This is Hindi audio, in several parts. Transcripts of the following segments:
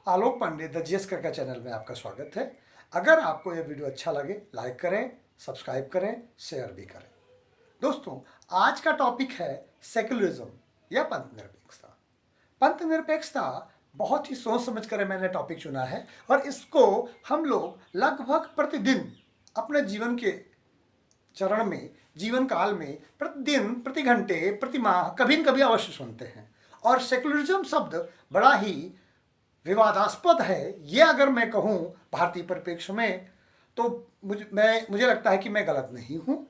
आलोक पांडे द जीएस का चैनल में आपका स्वागत है। अगर आपको यह वीडियो अच्छा लगे लाइक करें, सब्सक्राइब करें, शेयर भी करें। दोस्तों, आज का टॉपिक है सेक्युलरिज्म या पंथ निरपेक्षता। पंथ निरपेक्षता बहुत ही सोच समझ कर मैंने टॉपिक चुना है और इसको हम लोग लगभग प्रतिदिन अपने जीवन के चरण में, जीवन काल में प्रतिदिन, प्रति घंटे, प्रति माह कभी न कभी अवश्य सुनते हैं। और सेक्युलरिज्म शब्द बड़ा ही विवादास्पद है। ये अगर मैं कहूँ भारतीय परिप्रेक्ष्य में तो मुझे लगता है कि मैं गलत नहीं हूँ,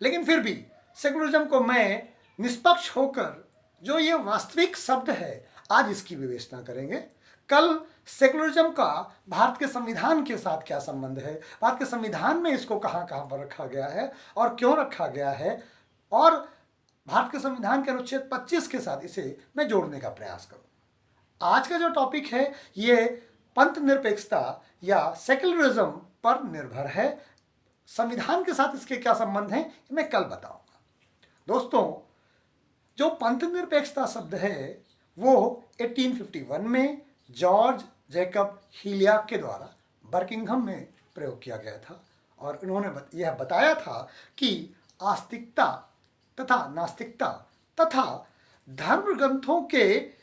लेकिन फिर भी सेक्युलरिज्म को मैं निष्पक्ष होकर जो ये वास्तविक शब्द है आज इसकी विवेचना करेंगे। कल सेक्युलरिज्म का भारत के संविधान के साथ क्या संबंध है, भारत के संविधान में इसको कहाँ कहाँ पर रखा गया है और क्यों रखा गया है, और भारत के संविधान के अनुच्छेद 25 के साथ इसे मैं जोड़ने का प्रयास करूँ। आज का जो टॉपिक है ये पंथ निरपेक्षता या सेक्युलरिज्म पर निर्भर है। संविधान के साथ इसके क्या संबंध हैं मैं कल बताऊंगा। दोस्तों, जो पंथ निरपेक्षता शब्द है वो 1851 में जॉर्ज जैकब हीलियाक के द्वारा बर्किंघम में प्रयोग किया गया था और उन्होंने यह बताया था कि आस्तिकता तथा नास्तिकता तथा धर्म ग्रंथों के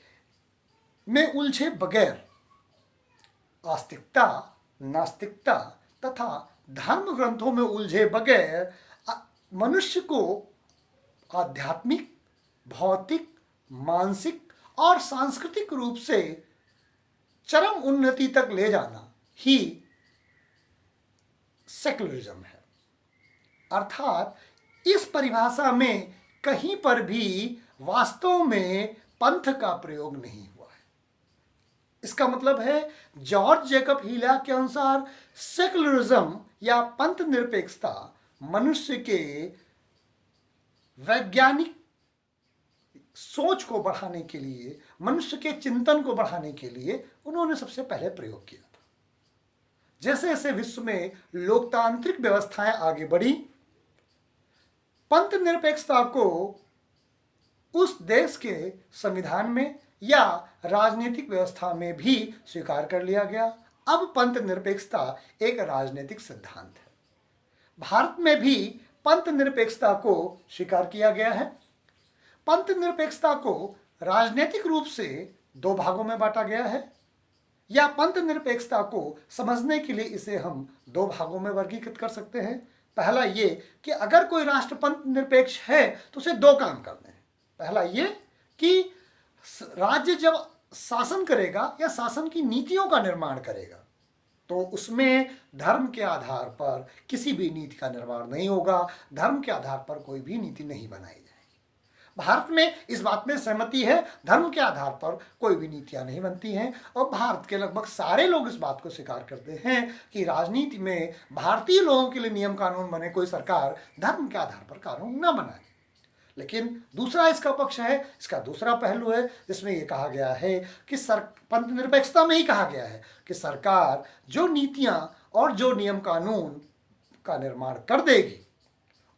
में उलझे बगैर आस्तिकता, नास्तिकता तथा धर्म ग्रंथों में उलझे बगैर मनुष्य को आध्यात्मिक, भौतिक, मानसिक और सांस्कृतिक रूप से चरम उन्नति तक ले जाना ही सेक्युलरिज्म है। अर्थात इस परिभाषा में कहीं पर भी वास्तव में पंथ का प्रयोग नहीं हुआ है। इसका मतलब है जॉर्ज जैकब हीलियाक के अनुसार सेक्युलरिज्म या पंथ निरपेक्षता मनुष्य के वैज्ञानिक सोच को बढ़ाने के लिए, मनुष्य के चिंतन को बढ़ाने के लिए उन्होंने सबसे पहले प्रयोग किया था। जैसे जैसे विश्व में लोकतांत्रिक व्यवस्थाएं आगे बढ़ी, पंथ निरपेक्षता को उस देश के संविधान में या राजनीतिक व्यवस्था में भी स्वीकार कर लिया गया। अब पंथ निरपेक्षता एक राजनीतिक सिद्धांत है। भारत में भी पंथ निरपेक्षता को स्वीकार किया गया है। पंथ निरपेक्षता को राजनीतिक रूप से दो भागों में बांटा गया है, या पंथ निरपेक्षता को समझने के लिए इसे हम दो भागों में वर्गीकृत कर सकते हैं। पहला ये कि अगर कोई राष्ट्र पंथ निरपेक्ष है तो उसे दो काम करने हैं। पहला ये कि राज्य जब शासन करेगा या शासन की नीतियों का निर्माण करेगा तो उसमें धर्म के आधार पर किसी भी नीति का निर्माण नहीं होगा, धर्म के आधार पर कोई भी नीति नहीं बनाई जाएगी। भारत में इस बात में सहमति है, धर्म के आधार पर कोई भी नीतियां नहीं बनती हैं और भारत के लगभग सारे लोग इस बात को स्वीकार करते हैं कि राजनीति में भारतीय लोगों के लिए नियम कानून बने, कोई सरकार धर्म के आधार पर कानून न बनाए। लेकिन दूसरा इसका पक्ष है, इसका दूसरा पहलू है जिसमें यह कहा गया है कि पंथ निरपेक्षता में ही कहा गया है कि सरकार जो नीतियां और जो नियम कानून का निर्माण कर देगी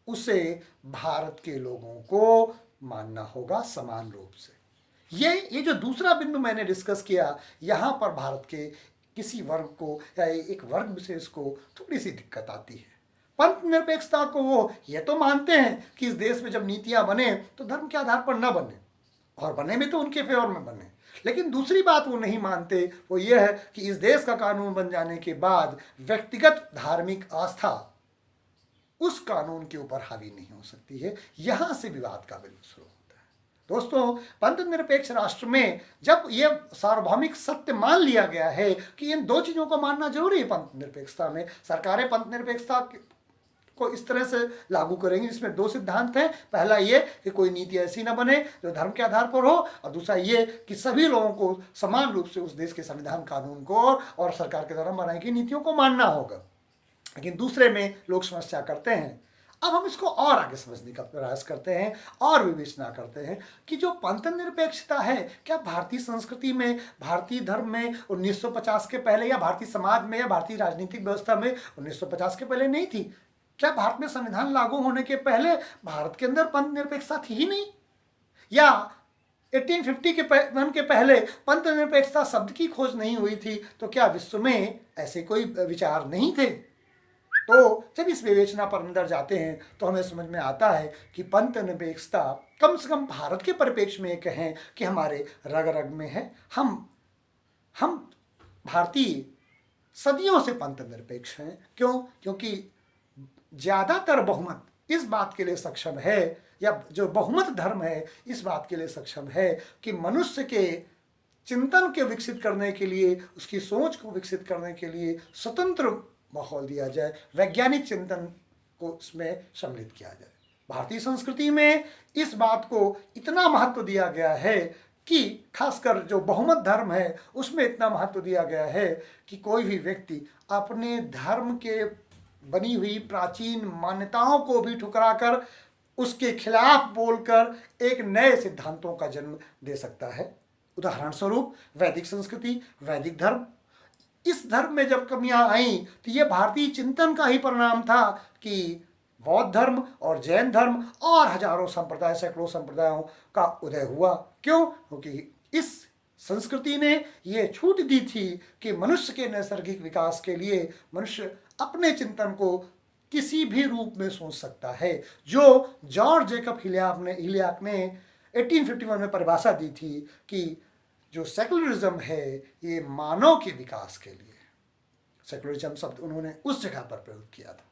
उसे भारत के लोगों को मानना होगा समान रूप से। ये जो दूसरा बिंदु मैंने डिस्कस किया, यहां पर भारत के किसी वर्ग को या एक वर्ग विशेष को थोड़ी सी दिक्कत आती है। पंथ निरपेक्षता को वो ये तो मानते हैं कि इस देश में जब नीतियां बने तो धर्म के आधार पर न बने, और बने भी तो उनके फेवर में बने। लेकिन दूसरी बात वो नहीं मानते, वो ये है कि इस देश का कानून बन जाने के बाद व्यक्तिगत धार्मिक आस्था उस कानून के ऊपर हावी नहीं हो सकती है। यहां से विवाद का बिंदु शुरू होता है। दोस्तों, पंथ निरपेक्ष राष्ट्र में जब यह सार्वभौमिक सत्य मान लिया गया है कि इन दो चीजों को मानना जरूरी है, पंथ निरपेक्षता में सरकारें पंथ निरपेक्षता को इस तरह से लागू करेंगे जिसमें दो सिद्धांत हैं। पहला ये कि कोई नीति ऐसी ना बने जो धर्म के आधार पर हो, और दूसरा ये कि सभी लोगों को समान रूप से उस देश के संविधान कानून को और सरकार के द्वारा बनाई गई नीतियों को मानना होगा। लेकिन दूसरे में लोग समस्या करते हैं। अब हम इसको और आगे समझने का प्रयास करते हैं और विवेचना करते हैं कि जो पंथ निरपेक्षता है क्या भारतीय संस्कृति में, भारतीय धर्म में 1950 के पहले, या भारतीय समाज में या भारतीय राजनीतिक व्यवस्था में 1950 के पहले नहीं थी? क्या भारत में संविधान लागू होने के पहले भारत के अंदर पंथ निरपेक्षता थी ही नहीं? या 1850 के वन के पहले पंथ निरपेक्षता शब्द की खोज नहीं हुई थी, तो क्या विश्व में ऐसे कोई विचार नहीं थे? तो जब इस विवेचना पर अंदर जाते हैं तो हमें समझ में आता है कि पंथ निरपेक्षता कम से कम भारत के परिप्रेक्ष्य में कहें कि हमारे रग रग में है। हम भारतीय सदियों से पंथ निरपेक्ष हैं। क्यों? क्योंकि ज्यादातर बहुमत इस बात के लिए सक्षम है, या जो बहुमत धर्म है इस बात के लिए सक्षम है कि मनुष्य के चिंतन के विकसित करने के लिए, उसकी सोच को विकसित करने के लिए स्वतंत्र माहौल दिया जाए, वैज्ञानिक चिंतन को इसमें सम्मिलित किया जाए। भारतीय संस्कृति में इस बात को इतना महत्व दिया गया है कि खासकर जो बहुमत धर्म है उसमें इतना महत्व दिया गया है कि कोई भी व्यक्ति अपने धर्म के बनी हुई प्राचीन मान्यताओं को भी ठुकराकर उसके खिलाफ बोलकर एक नए सिद्धांतों का जन्म दे सकता है। उदाहरण स्वरूप वैदिक संस्कृति, वैदिक धर्म। इस धर्म में जब कमियां आई तो ये भारतीय चिंतन का ही परिणाम था कि बौद्ध धर्म और जैन धर्म और हजारों संप्रदाय, सैकड़ों संप्रदायों का उदय हुआ। क्यों? क्योंकि इस संस्कृति ने ये छूट दी थी कि मनुष्य के नैसर्गिक विकास के लिए मनुष्य अपने चिंतन को किसी भी रूप में सोच सकता है। जो जॉर्ज जेकब हिलियाक ने 1851 में परिभाषा दी थी कि जो सेकुलरिज्म है ये मानव के विकास के लिए, सेकुलरिज्म शब्द उन्होंने उस जगह पर प्रयोग किया था।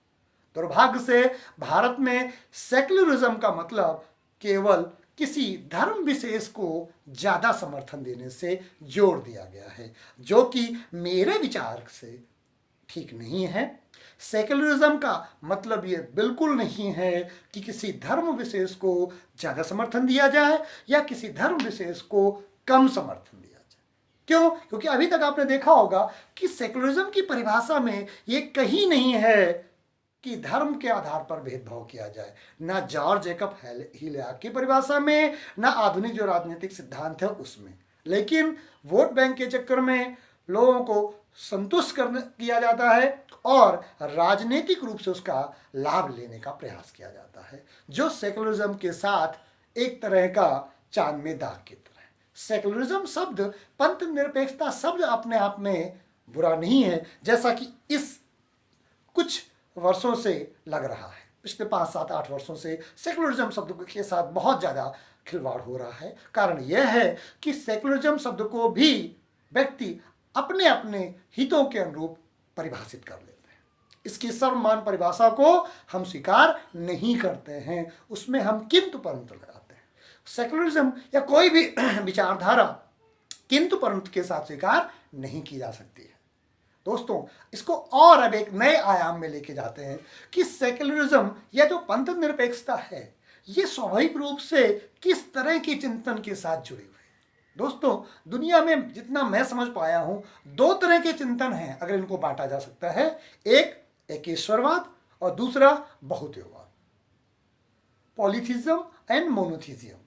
दुर्भाग्य से भारत में सेकुलरिज्म का मतलब केवल किसी धर्म विशेष को ज्यादा समर्थन देने से जोड़ दिया गया है, जो कि मेरे विचार से ठीक नहीं है। सेकुलरिज्म का मतलब ये बिल्कुल नहीं है कि किसी धर्म विशेष को ज्यादा समर्थन दिया जाए या किसी धर्म विशेष को कम समर्थन दिया जाए। क्यों? क्योंकि अभी तक आपने देखा होगा कि सेकुलरिज्म की परिभाषा में ये कहीं नहीं है कि धर्म के आधार पर भेदभाव किया जाए, ना जॉर्ज जेकब हिलियाक की परिभाषा में, ना आधुनिक जो राजनीतिक सिद्धांत है उसमें। लेकिन वोट बैंक के चक्कर में लोगों को संतुष्ट किया जाता है और राजनीतिक रूप से उसका लाभ लेने का प्रयास किया जाता है, जो सेकुलरिज्म के साथ एक तरह का चांद में दाग की तरह है। सेकुलरिज्म शब्द, पंथ निरपेक्षता शब्द अपने आप में बुरा नहीं है, जैसा कि इस कुछ वर्षों से लग रहा है। पिछले 5, 7, 8 वर्षों से सेकुलरिज्म शब्द के साथ बहुत ज़्यादा खिलवाड़ हो रहा है। कारण यह है कि सेकुलरिज्म शब्द को भी व्यक्ति अपने अपने हितों के अनुरूप परिभाषित कर लेते हैं। इसकी सर्वमान्य परिभाषा को हम स्वीकार नहीं करते हैं, उसमें हम किंतु परंतु लगाते हैं। सेकुलरिज्म या कोई भी विचारधारा किंतु परंतु के साथ स्वीकार नहीं की जा सकती है। दोस्तों, इसको और अब एक नए आयाम में लेके जाते हैं कि सेकुलरिज्म या जो पंथ निरपेक्षता है ये स्वाभाविक रूप से किस तरह की चिंतन के साथ जुड़ी हुई है। दोस्तों, दुनिया में जितना मैं समझ पाया हूं 2 तरह के चिंतन हैं, अगर इनको बांटा जा सकता है। एक एकेश्वरवाद और दूसरा बहुदेववाद, पॉलीथिज्म एंड मोनोथिज्म।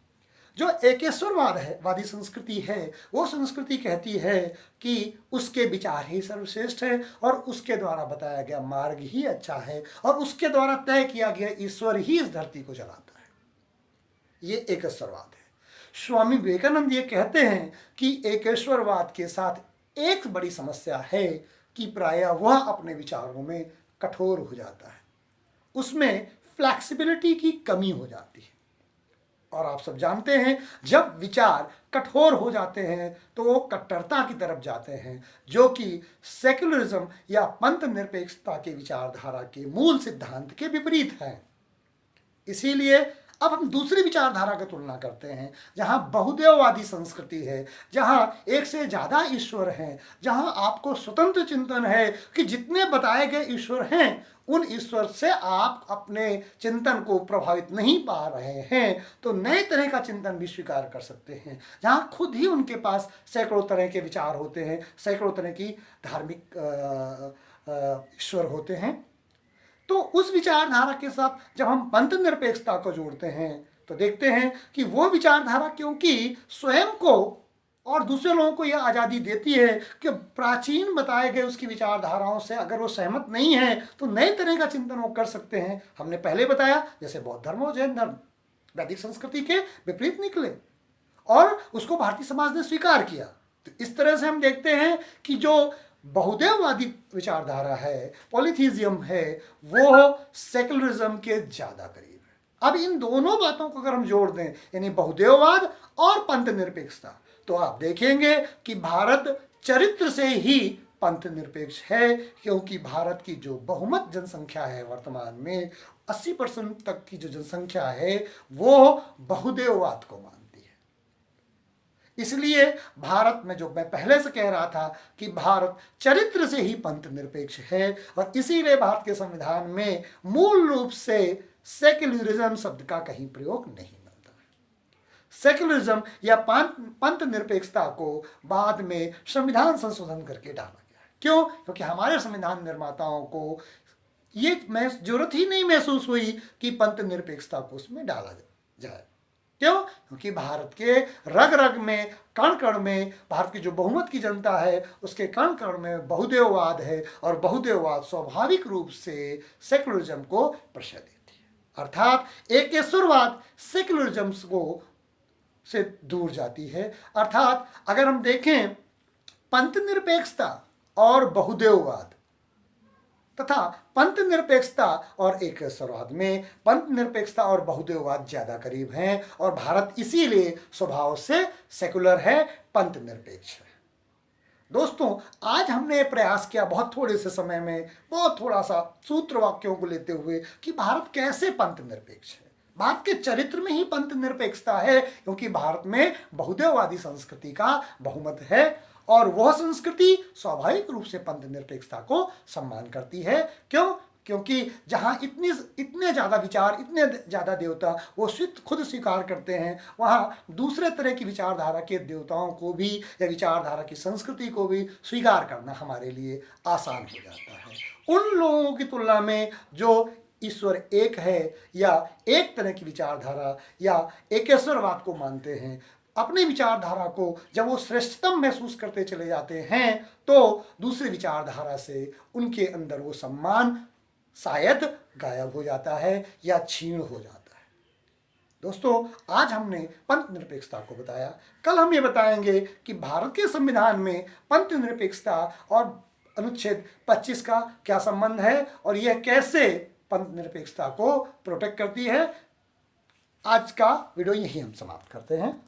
जो एकेश्वरवाद है, वादी संस्कृति है, वो संस्कृति कहती है कि उसके विचार ही सर्वश्रेष्ठ है और उसके द्वारा बताया गया मार्ग ही अच्छा है और उसके द्वारा तय किया गया ईश्वर ही इस धरती को चलाता है। ये एकेश्वरवाद है। स्वामी विवेकानंद ये कहते हैं कि एकेश्वरवाद के साथ एक बड़ी समस्या है कि प्रायः वह अपने विचारों में कठोर हो जाता है, उसमें फ्लैक्सिबिलिटी की कमी हो जाती है। और आप सब जानते हैं जब विचार कठोर हो जाते हैं तो वो कट्टरता की तरफ जाते हैं, जो कि सेकुलरिज्म या पंथ निरपेक्षता के विचारधारा के मूल सिद्धांत के विपरीत है। इसीलिए अब हम दूसरी विचारधारा की तुलना करते हैं, जहां बहुदेववादी संस्कृति है, जहां एक से ज्यादा ईश्वर हैं, जहां आपको स्वतंत्र चिंतन है कि जितने बताए गए ईश्वर हैं उन ईश्वर से आप अपने चिंतन को प्रभावित नहीं पा रहे हैं, तो नए तरह का चिंतन भी स्वीकार कर सकते हैं, जहां खुद ही उनके पास सैकड़ों तरह के विचार होते हैं, सैकड़ों तरह की धार्मिक ईश्वर होते हैं। तो उस विचारधारा के साथ जब हम पंथ निरपेक्षता को जोड़ते हैं तो देखते हैं कि वो विचारधारा क्योंकि स्वयं को और दूसरे लोगों को यह आज़ादी देती है कि प्राचीन बताए गए उसकी विचारधाराओं से अगर वो सहमत नहीं है तो नए तरह का चिंतन वो कर सकते हैं। हमने पहले बताया जैसे बौद्ध धर्म और जैन धर्म वैदिक संस्कृति के विपरीत निकले और उसको भारतीय समाज ने स्वीकार किया। तो इस तरह से हम देखते हैं कि जो बहुदेववादी विचारधारा है, पॉलीथीजियम है, वो सेकुलरिज्म के ज्यादा करीब है। अब इन दोनों बातों को अगर हम जोड़ दें, यानी बहुदेववाद और पंथ निरपेक्षता, तो आप देखेंगे कि भारत चरित्र से ही पंथ निरपेक्ष है, क्योंकि भारत की जो बहुमत जनसंख्या है वर्तमान में 80% तक की जो जनसंख्या है वो बहुदेववाद को मानती है। इसलिए भारत में, जो मैं पहले से कह रहा था कि भारत चरित्र से ही पंथ निरपेक्ष है, और इसीलिए भारत के संविधान में मूल रूप से सेक्युलरिज्म शब्द का कहीं प्रयोग नहीं मिलता है। सेक्युलरिज्म या पंथ निरपेक्षता को बाद में संविधान संशोधन करके डाला गया है। क्यों? क्योंकि हमारे संविधान निर्माताओं को ये जरूरत ही नहीं महसूस हुई कि पंथ निरपेक्षता को उसमें डाला जाए। क्यों? क्योंकि भारत के रग रग में, कण कण में, भारत की जो बहुमत की जनता है उसके कण कण में बहुदेववाद है, और बहुदेववाद स्वाभाविक रूप से सेक्युलरिज्म को प्रश्रय देती है। अर्थात एकेश्वरवाद सेक्युलरिज्म को से दूर जाती है। अर्थात अगर हम देखें, पंथ निरपेक्षता और बहुदेववाद तथा पंथ निरपेक्षता और एकेश्वरवाद में पंथ निरपेक्षता और बहुदेववाद ज्यादा करीब हैं, और भारत इसीलिए स्वभाव से सेकुलर है, पंथ निरपेक्ष है। दोस्तों, आज हमने प्रयास किया बहुत थोड़े से समय में, बहुत थोड़ा सा सूत्र वाक्यों को लेते हुए, कि भारत कैसे पंथ निरपेक्ष है। भारत के चरित्र में ही पंथ निरपेक्षता है, क्योंकि भारत में बहुदेववादी संस्कृति का बहुमत है, और वह संस्कृति स्वाभाविक रूप से पंथ निरपेक्षता को सम्मान करती है। क्यों? क्योंकि जहां इतने ज्यादा विचार, इतने ज्यादा देवता वो खुद स्वीकार करते हैं, वहां दूसरे तरह की विचारधारा के देवताओं को भी या विचारधारा की संस्कृति को भी स्वीकार करना हमारे लिए आसान हो जाता है। उन लोगों की तुलना में जो ईश्वर एक है, या एक तरह की विचारधारा या एकेश्वरवाद को मानते हैं, अपने विचारधारा को जब वो श्रेष्ठतम महसूस करते चले जाते हैं, तो दूसरी विचारधारा से उनके अंदर वो सम्मान शायद गायब हो जाता है या क्षीण हो जाता है। दोस्तों, आज हमने पंथ निरपेक्षता को बताया। कल हम ये बताएंगे कि भारत के संविधान में पंथ निरपेक्षता और अनुच्छेद 25 का क्या संबंध है, और यह कैसे पंथ निरपेक्षता को प्रोटेक्ट करती है। आज का वीडियो यही हम समाप्त करते हैं।